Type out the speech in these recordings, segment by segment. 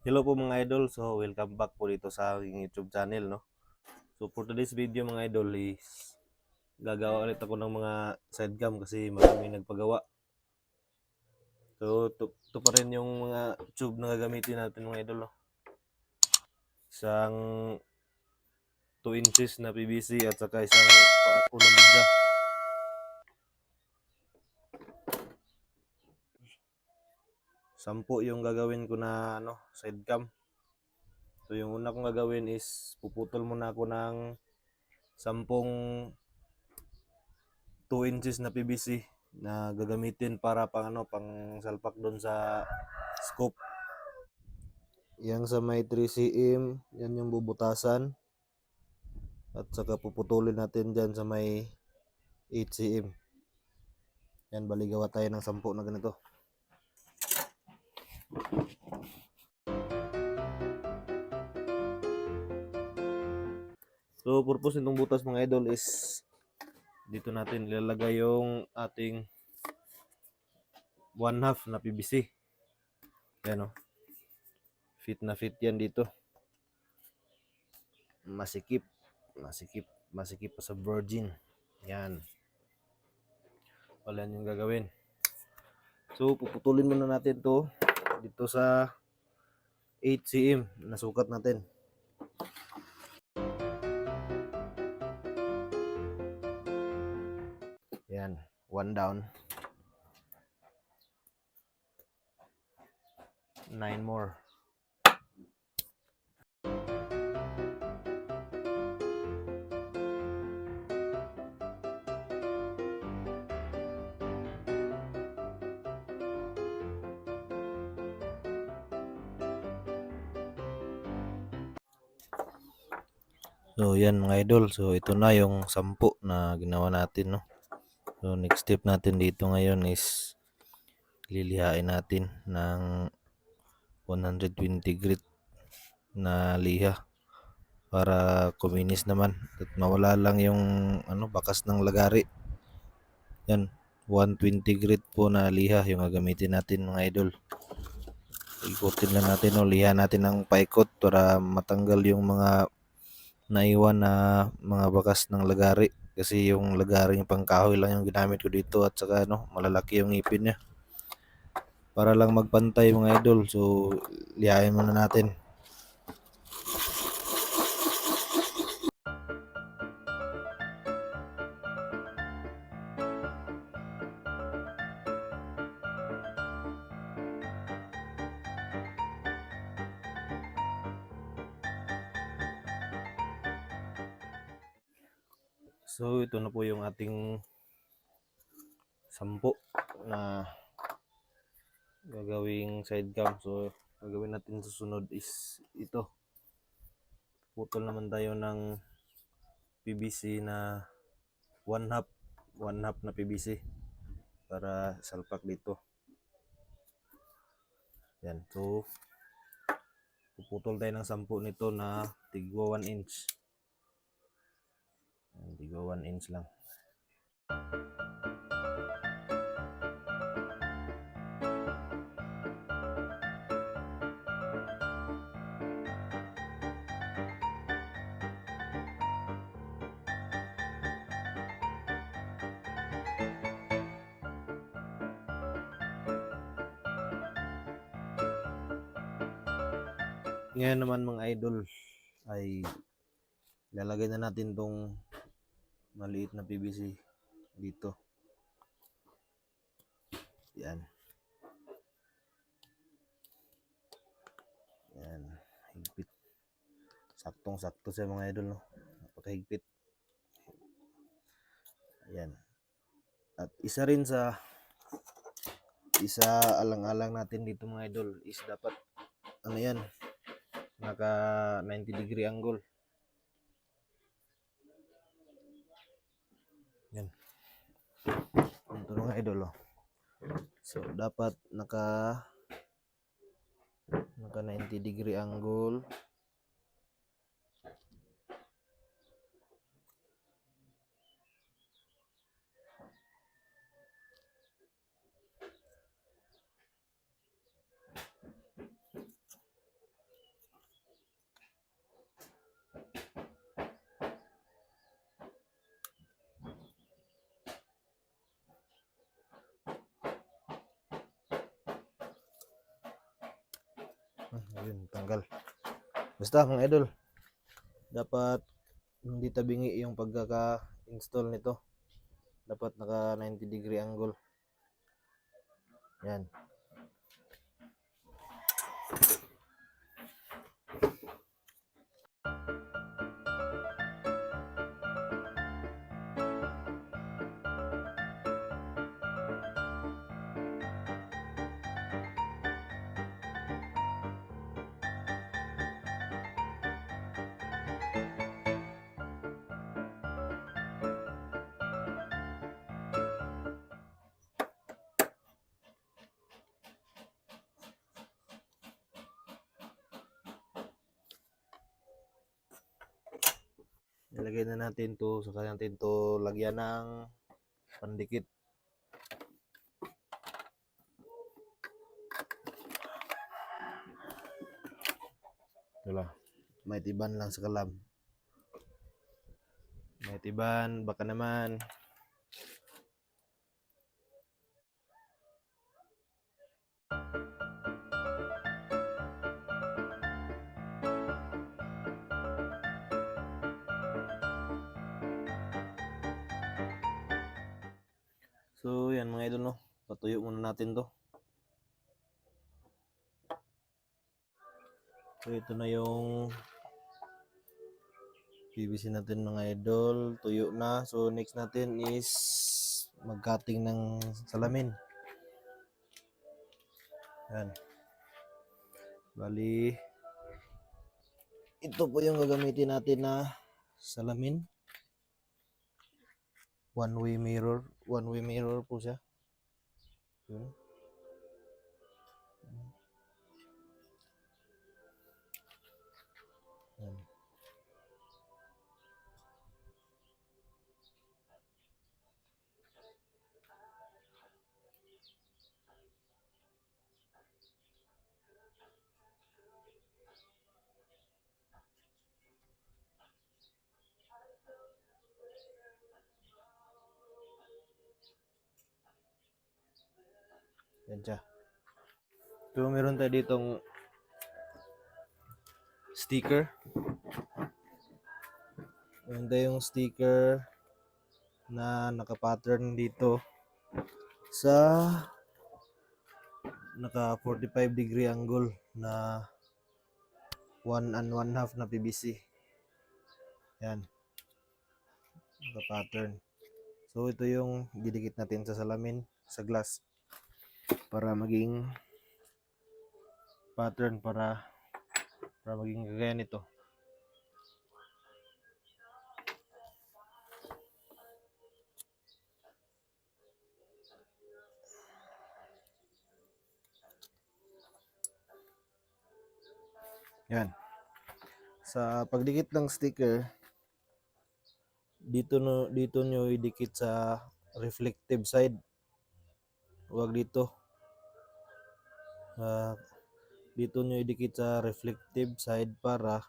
Hello po mga idol. So, welcome back po dito sa aking YouTube channel, no? So, for today's video mga idol is gagawa ulit ako ng mga side cam kasi maraming nagpagawa. So, to pa rin yung mga tube na gagamitin natin mga idol, no? Isang 2 inches na PVC at saka isang ulam media. Sampo yung gagawin ko na side cam. So, yung una kong gagawin is puputol muna ako ng 2 inches na PVC na gagamitin para pang salpak doon sa scope. Yang sa may 3 cm, yan yung bubutasan. At saka puputulin natin dyan sa may 8 cm. Yan, baligawa tayo ng 10 na ganito. So, purpose nitong butas mga idol is dito natin ilalagay yung ating 1/2 na PVC. Yan o. Fit na fit yan dito. Masikip pa sa virgin. Yan. Wala yung gagawin. So, puputulin muna natin to dito sa 8 cm na sukat natin. Yan, 1 down. 9 more. So, yan mga idol. So, ito na yung 10 na ginawa natin, no? So, next step natin dito ngayon is lilihain natin ng 120 grit na liha para kuminis naman at mawala lang yung bakas ng lagari. Yan, 120 grit po na liha yung gagamitin natin mga idol. Ikutin lang natin o liha natin ng paikot para matanggal yung mga naiwan na mga bakas ng lagari kasi yung lagari yung pangkahoy lang yung ginamit ko dito at saka malalaki yung ngipin niya para lang magpantay mga idol. So lihain muna natin. So ito na po yung ating 10 na gagawing side cam. So gagawin natin susunod is ito. Putol naman tayo ng PVC na 1/2 na PVC para salpak dito. Yan. So puputol tayo ng 10 nito na tigwa 1 inch. Tigwa 1 inch lang. Ngayon naman mga idol ay lalagay na natin tong maliit na PVC dito. Yan. Yan. Higpit. Saktong-sakto sa mga idol, no? Napakahigpit. Ayan. At isa alang-alang natin dito mga idol is dapat yan, naka 90 degree angle. Yan. Ito mga idol, oh. So dapat naka 90 degree angle. Yun, tanggal. Basta mga idol, dapat hindi tabingi yung pagkaka-install nito. Dapat naka 90 degree angle. Yan. Ilagay na natin to, saka natin to lagyan ng pandikit. Ito may tiban lang sa kalam. May tiban, baka naman. So yan mga idol, no, patuyo muna natin to. So ito na yung PVC natin mga idol, tuyo na. So next natin is mag-cutting ng salamin. Yan. Bali, ito po yung gagamitin natin na salamin. One-way mirror po siya. Yun. Yan. Yan siya. So meron tayo ditong sticker. Meron tayong sticker na naka-pattern dito sa naka 45 degree angle na 1 1/2 na PVC. Yan. Naka-pattern. So ito yung didikit natin sa salamin, sa glass, para maging pattern, para maging kagaya nito. Yan. Sa pagdikit ng sticker, dito nyo idikit sa reflective side. Huwag dito. Dito nyo idikit sa reflective side para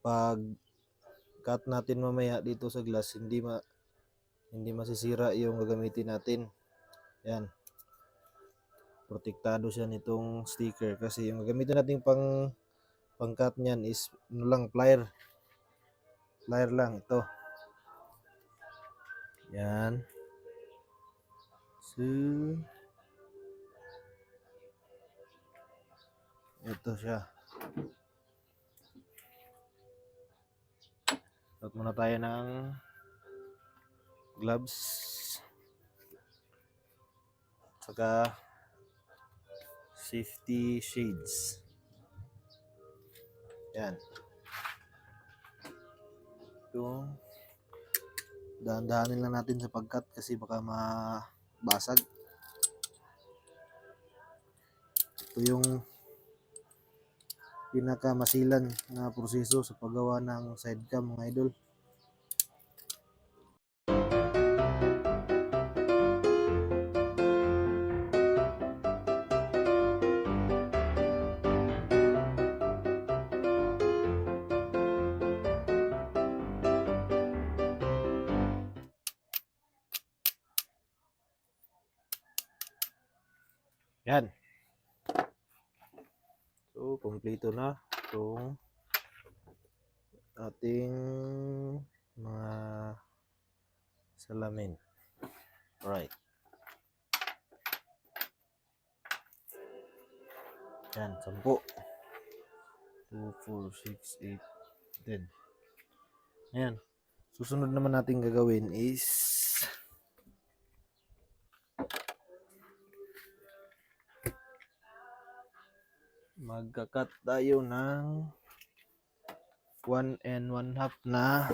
pag cut natin mamaya dito sa glass, hindi masisira yung gagamitin natin. Yan. Protektado siya nitong sticker kasi yung gagamitin natin pang cut niyan is plier lang ito. Yan. So ito siya. Suot muna tayo ng gloves saka safety shades. Yan. Ito, dahan-dahanin lang natin sa pagkat kasi baka mabasag. Ito yung pinakamasilan na proseso sa paggawa ng sidecam mga idol. Yan. So, kompleto na itong ating mga salamin. Right. Yan, 10. 2, 4, 6, 8, 10. Ayan. Susunod naman natin gagawin is magka-cut tayo ng 1 1/2 na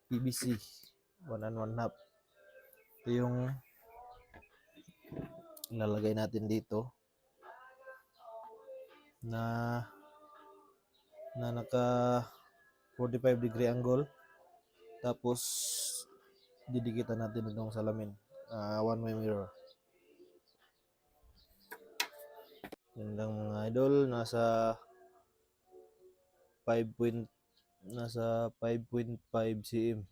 PVC. 1 1/2. Ito yung ilalagay natin dito na naka 45 degree angle, tapos didikitan natin itong salamin, one-way mirror. Yan lang mga idol, nasa 5.5 cm.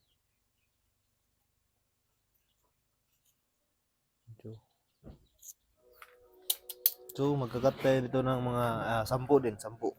So magkakat tayo dito ng mga 10 din, 10.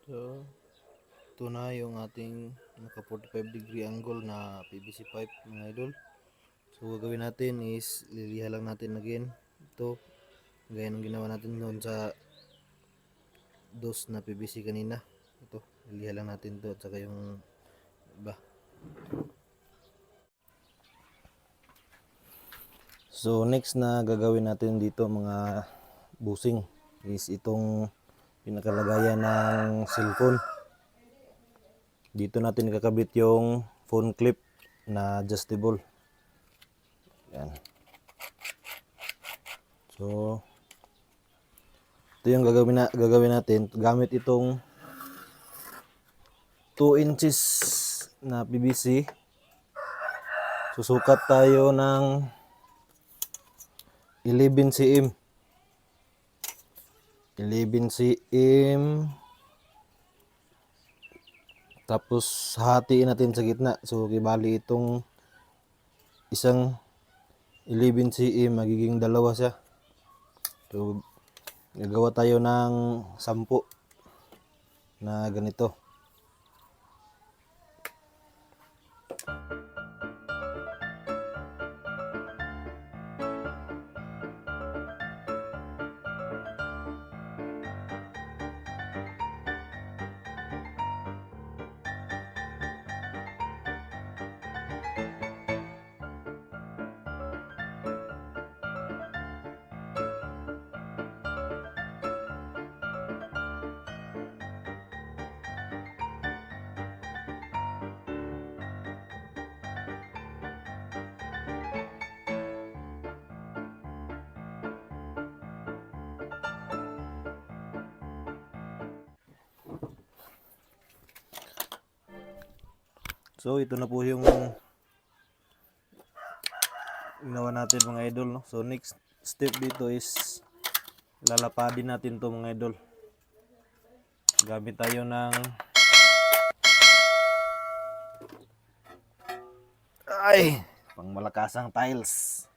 So, ito na yung ating naka 45 degree angle na PVC pipe mga idol. So, gagawin natin is liliha lang natin again ito, gaya ng ginawa natin noon sa dos na PVC kanina. Ito, liliha lang natin ito at saka yung iba. So, next na gagawin natin dito mga busing is itong pinakalagayan ng cellphone. Dito natin kakabit yung phone clip na adjustable. Yan. So, ito yung gagawin natin gamit itong 2 inches na PVC. Susukat tayo ng 11 cm. 11 cm. Tapos hatiin natin sa gitna. So kibali itong isang 11 cm magiging dalawa siya. So gagawa tayo ng 10 na ganito. So ito na po yung ginawa natin mga idol, no? So next step dito is lalapadin natin to mga idol. Gamit tayo ng pangmalakasang tiles.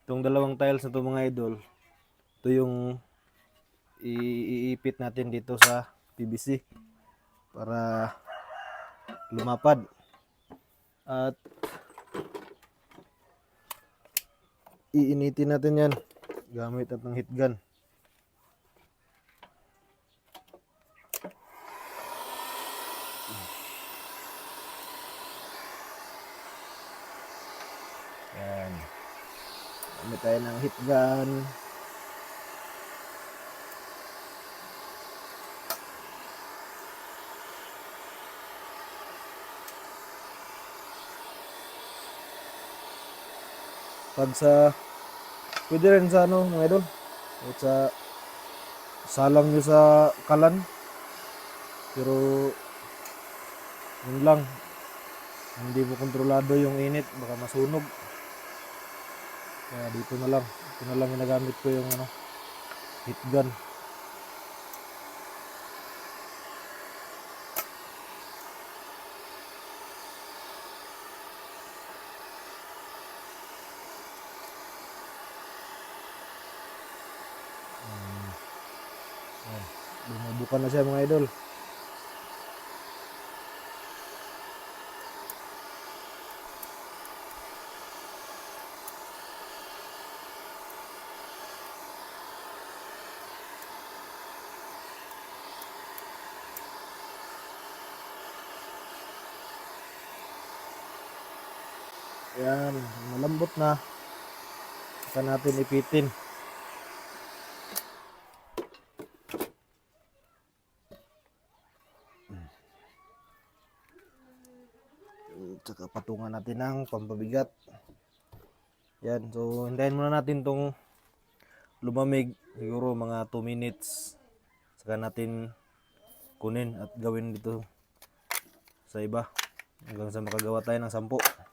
Itong dalawang tiles na to mga idol, ito yung iipit natin dito sa PVC para lumapad. At iinitin natin yan gamit ng heat gun. Yan. Gamit tayo ng heat gun. Pag sa pwede rin sa mga idol, o sa salang nyo sa kalan. Pero yun lang, hindi mo kontrolado yung init, baka masunog. Kaya dito na lang, ito na lang ginagamit ko yung heat gun. Bumubukan na siya mga idol. Ayan, malambot na. Saka natin ipitin. Saka patungan natin ng pampabigat. Yan, so hintayin muna natin tong lumamig. Siguro mga 2 minutes. Saka natin kunin at gawin dito sa iba. Hanggang sa makagawa tayo ng 10.